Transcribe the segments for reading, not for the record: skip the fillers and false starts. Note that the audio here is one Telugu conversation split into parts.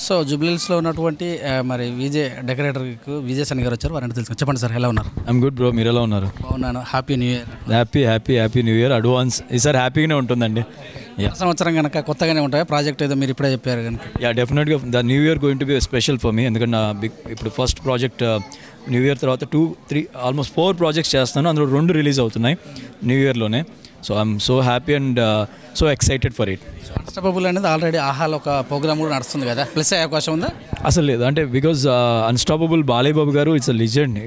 సో జూబ్లీహిల్స్‌లో ఉన్నటువంటి మరి విజే డెకరేటర్‌కు విజయ్ సన్ని గారు వచ్చారు. వారిని తెలుసుకుందాం. చెప్పండి సార్, ఎలా ఉన్నారు? ఐఎమ్ గుడ్ బ్రో, మీరు ఎలా ఉన్నారు? బాగున్నాను. Happy new year. Happy new year advance. ఈసారి హ్యాపీగానే ఉంటుందండి. సంవత్సరం కనుక కొత్తగానే ఉంటాయి ప్రాజెక్ట్ ఏదో మీరు ఇప్పుడే చెప్పారు కనుక. డెఫినెట్గా the new year going to be special for me. ఎందుకంటే నా ఇప్పుడు ఫస్ట్ ప్రాజెక్ట్ న్యూ ఇయర్ తర్వాత 2-3 ఆల్మోస్ట్ 4 ప్రాజెక్ట్స్ చేస్తాను. అందులో 2 రిలీజ్ అవుతున్నాయి న్యూ ఇయర్లోనే. So I'm so happy and so excited for it. So Unstoppable అనేది ఆల్రెడీ ఆహాలో ఒక ప్రోగ్రామ్ కూడా నడుస్తుంది కదా, ప్లస్ అయ్యే అవకాశం ఉందా? అసలు లేదు, అంటే బికాజ్ అన్స్టాపబుల్ బాలయ్య బాబు గారు ఇట్స్ అ లిజెండ్.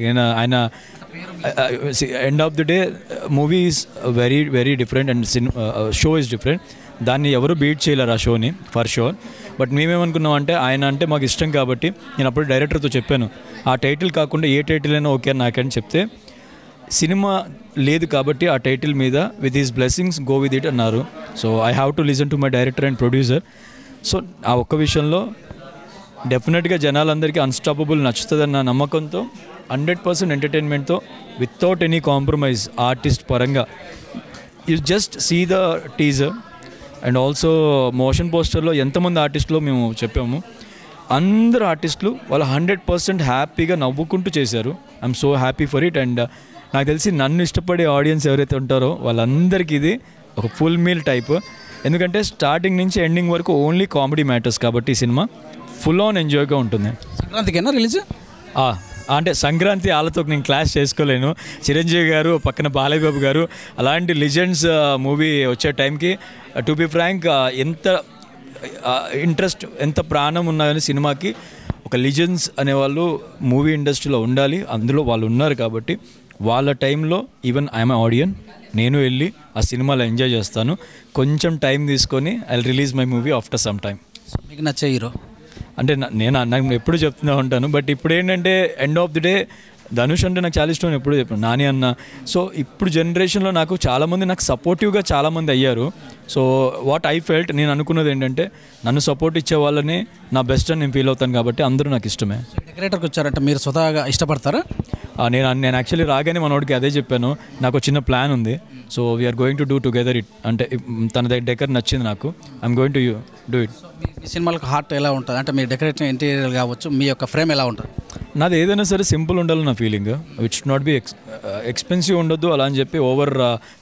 ఆయన end of the day movie is very very different and show is different. దాన్ని ఎవరు బీట్ చేయలేరు ఆ షోని, ఫర్ షోర్. బట్ మేమేమనుకున్నాం అంటే ఆయన అంటే మాకు ఇష్టం కాబట్టి నేను అప్పుడు డైరెక్టర్తో చెప్పాను, ఆ టైటిల్ కాకుండా ఏ టైటిల్ అయినా ఓకే అని నాకని చెప్తే, సినిమా లేదు కాబట్టి ఆ టైటిల్ మీద with his blessings go with it అన్నారు. So I have to listen to my director and producer. సో ఆ ఒక్క విషయంలో డెఫినెట్గా జనాలందరికీ అన్స్టాపబుల్ నచ్చుతుందన్న నమ్మకంతో 100% ఎంటర్టైన్మెంట్తో వితౌట్ ఎనీ కాంప్రమైజ్ ఆర్టిస్ట్ పరంగా. You just see the teaser and also motion పోస్టర్లో ఎంతమంది ఆర్టిస్టులో మేము చెప్పాము, అందరు ఆర్టిస్టులు వాళ్ళు 100% హ్యాపీగా నవ్వుకుంటూ చేశారు. I'm so happy for it. And నాకు తెలిసి నన్ను ఇష్టపడే ఆడియన్స్ ఎవరైతే ఉంటారో వాళ్ళందరికీ ఇది ఒక ఫుల్ మీల్ టైప్. ఎందుకంటే స్టార్టింగ్ నుంచి ఎండింగ్ వరకు ఓన్లీ కామెడీ మ్యాటర్స్ కాబట్టి ఈ సినిమా ఫుల్ ఆన్ ఎంజాయ్గా ఉంటుంది. సంక్రాంతికైనా రిలీజ్? అంటే సంక్రాంతి వాళ్ళతో నేను క్లాష్ చేసుకోలేను. చిరంజీవి గారు, పక్కన బాలయ్య బాబు గారు, అలాంటి లిజెండ్స్ మూవీ వచ్చే టైంకి టు బి ఫ్రాంక్ ఎంత ఇంట్రెస్ట్, ఎంత ప్రాణం ఉన్నాయని సినిమాకి, ఒక లిజెండ్స్ అనేవాళ్ళు మూవీ ఇండస్ట్రీలో ఉండాలి. అందులో వాళ్ళు ఉన్నారు కాబట్టి వాళ్ళ టైంలో ఈవెన్ ఐఎమ్ ఆడియన్, నేను వెళ్ళి ఆ సినిమాలో ఎంజాయ్ చేస్తాను. కొంచెం టైం తీసుకొని I release my movie after some time. మీకు నచ్చే హీరో అంటే నాకు ఎప్పుడు చెప్తూనే ఉంటాను. బట్ ఇప్పుడు ఏంటంటే end of the day Dhanush అంటే నాకు చాలా ఇష్టం, ఎప్పుడు చెప్పాను, నాని అన్న. సో ఇప్పుడు జనరేషన్లో నాకు చాలామంది నాకు సపోర్టివ్గా చాలామంది అయ్యారు. సో వాట్ ఐ ఫెల్ట్, నేను అనుకున్నది ఏంటంటే నన్ను సపోర్ట్ ఇచ్చే వాళ్ళని నా బెస్ట్ అని నేను ఫీల్ అవుతాను కాబట్టి అందరూ నాకు ఇష్టమే. డెకరేటర్కి వచ్చారంటే మీరు స్వతహాగా ఇష్టపడతారా? నేను యాక్చువల్లీ రాగానే మనోడికి అదే చెప్పాను, నాకు చిన్న ప్లాన్ ఉంది. So we're going to do together it. అంటే తన డెకర్ నచ్చింది నాకు, I'm going to do it. మీ సినిమాలకు హార్ట్ ఎలా ఉంటుంది అంటే మీ డెకరేషన్ ఇంటీరియర్ కావచ్చు, మీ యొక్క ఫ్రేమ్ ఎలా ఉంటుంది? నాది ఏదైనా సరే సింపుల్ ఉండాలి నా feeling. It should not be expensive ఉండొద్దు, అలా అని చెప్పి ఓవర్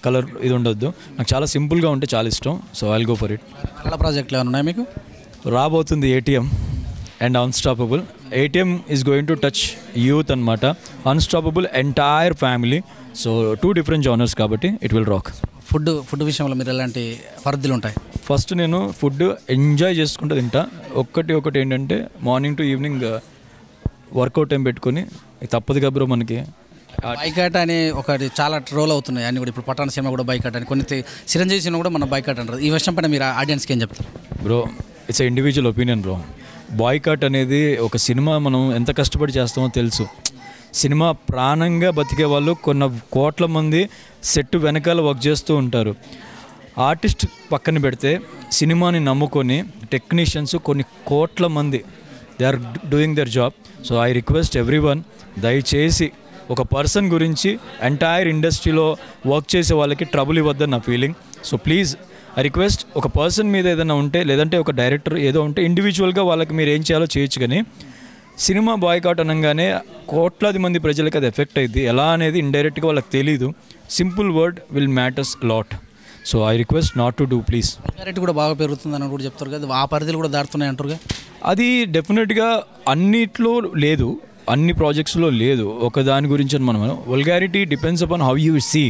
కలర్ ఇది ఉండొద్దు. నాకు చాలా సింపుల్గా ఉంటే చాలా ఇష్టం. So I will go for it. చాలా ప్రాజెక్టులు ఏమైనా ఉన్నాయి మీకు? రాబోతుంది ATM and Unstoppable. ATM is going to touch youth అనమాట, Unstoppable entire family. So 2 different genres కాబట్టి ఇట్ విల్ రాక్. ఫుడ్ విషయంలో మీరు ఎలాంటి పరిధులు ఉంటాయి? ఫస్ట్ నేను ఫుడ్ ఎంజాయ్ చేసుకుంటూ తింటా. ఒకటి ఏంటంటే morning to evening workout time పెట్టుకొని, తప్పదు కాబట్టి మనకి బైకాట్ అని ఒకటి చాలా ట్రోల్ అవుతున్నాయి అన్నీ కూడా. ఇప్పుడు పటాన్ సినిమా కూడా బైకాట్ అని, కొన్ని చిరంజీవి సినిమా కూడా మన బైకాట్ అంటారు. ఈ విషయం పైన మీరు ఆడియన్స్కి ఏం చెప్తారు? Bro, it's a individual opinion bro. Boycott అనేది ఒక సినిమా మనం ఎంత కష్టపడి చేస్తామో తెలుసు. సినిమా ప్రాణంగా బతికే వాళ్ళు కొన్ని కోట్ల మంది సెట్ వెనకాల వర్క్ చేస్తూ ఉంటారు. ఆర్టిస్ట్ పక్కన పెడితే సినిమాని నమ్ముకొని టెక్నీషియన్స్ కొన్ని కోట్ల మంది they are doing their job. So I request everyone, దయచేసి ఒక పర్సన్ గురించి ఎంటైర్ ఇండస్ట్రీలో వర్క్ చేసే వాళ్ళకి ట్రబుల్ ఇవ్వద్దని నా feeling. So please I request, ఒక పర్సన్ మీద ఏదైనా ఉంటే, లేదంటే ఒక డైరెక్టర్ ఏదో ఉంటే ఇండివిజువల్గా వాళ్ళకి మీరు ఏం చేయాలో చేయొచ్చు. కానీ సినిమా బాయ్కాట్ అనగానే కోట్లాది మంది ప్రజలకు అది ఎఫెక్ట్ అయింది. ఎలా అనేది ఇండైరెక్ట్గా వాళ్ళకి తెలీదు. Simple word will matters lot. So I request not to do please. Rate కూడా బాగా పెరుగుతుందని కూడా చెప్తారు కదా, ఆ పరిధిలో కూడా దాటుతున్నాయి అంటారుగా. అది డెఫినెట్గా అన్నిట్లో లేదు, అన్ని ప్రాజెక్ట్స్లో లేదు. ఒక దాని గురించి మనం vulgarity depends upon how you see.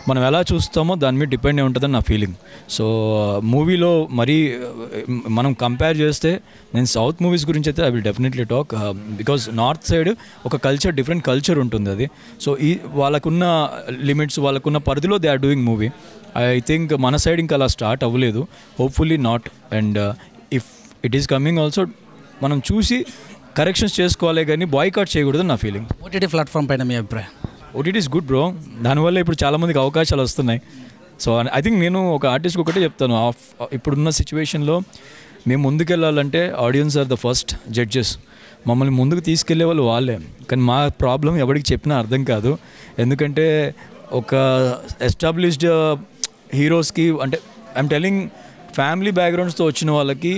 మనం ఎలా చూస్తామో దాని మీద డిపెండ్ అయి ఉంటుందని నా ఫీలింగ్. సో మూవీలో మరీ మనం కంపేర్ చేస్తే, నేను సౌత్ మూవీస్ గురించి అయితే I will definitely talk. Because north side ఒక కల్చర్, డిఫరెంట్ కల్చర్ ఉంటుంది అది. సో వాళ్ళకున్న లిమిట్స్, వాళ్ళకున్న పరిధిలో they are doing movie. I think మన సైడ్ ఇంకా అలా స్టార్ట్ అవ్వలేదు, hopefully not. And if it is coming also మనం చూసి కరెక్షన్స్ చేసుకోవాలి, కానీ బాయ్కాట్ చేయకూడదు నా ఫీలింగ్. ఓటీటీ ప్లాట్ఫామ్ పైన మీ అభిప్రాయం? ఓటీటీ ఈస్ గుడ్ బ్రో, దానివల్ల ఇప్పుడు చాలామందికి అవకాశాలు వస్తున్నాయి. సో ఐ థింక్ నేను ఒక ఆర్టిస్ట్కి ఒకటే చెప్తాను, ఇప్పుడున్న సిచ్యువేషన్లో మేము ముందుకెళ్ళాలంటే audiences are the first judges. మమ్మల్ని ముందుకు తీసుకెళ్లే వాళ్ళు వాళ్ళే. కానీ మా ప్రాబ్లం ఎవరికి చెప్పినా అర్థం కాదు. ఎందుకంటే ఒక ఎస్టాబ్లిష్డ్ హీరోస్కి, అంటే ఐఎమ్ టెలింగ్, ఫ్యామిలీ బ్యాక్గ్రౌండ్స్తో వచ్చిన వాళ్ళకి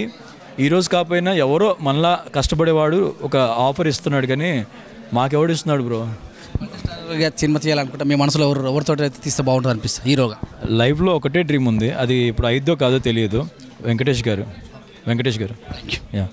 ఈరోజు కాకపోయినా ఎవరో మనలా కష్టపడేవాడు ఒక ఆఫర్ ఇస్తున్నాడు, కానీ మాకెవడు ఇస్తున్నాడు బ్రో? సినిమా చేయాలనుకుంటే మీ మనసులో ఎవరితో అయితే తీస్తే బాగుంటుంది అనిపిస్తుంది హీరోగా? లైఫ్లో ఒకటే డ్రీమ్ ఉంది, అది ఇప్పుడు అయిద్దో కాదో తెలియదు. వెంకటేష్ గారు. యా.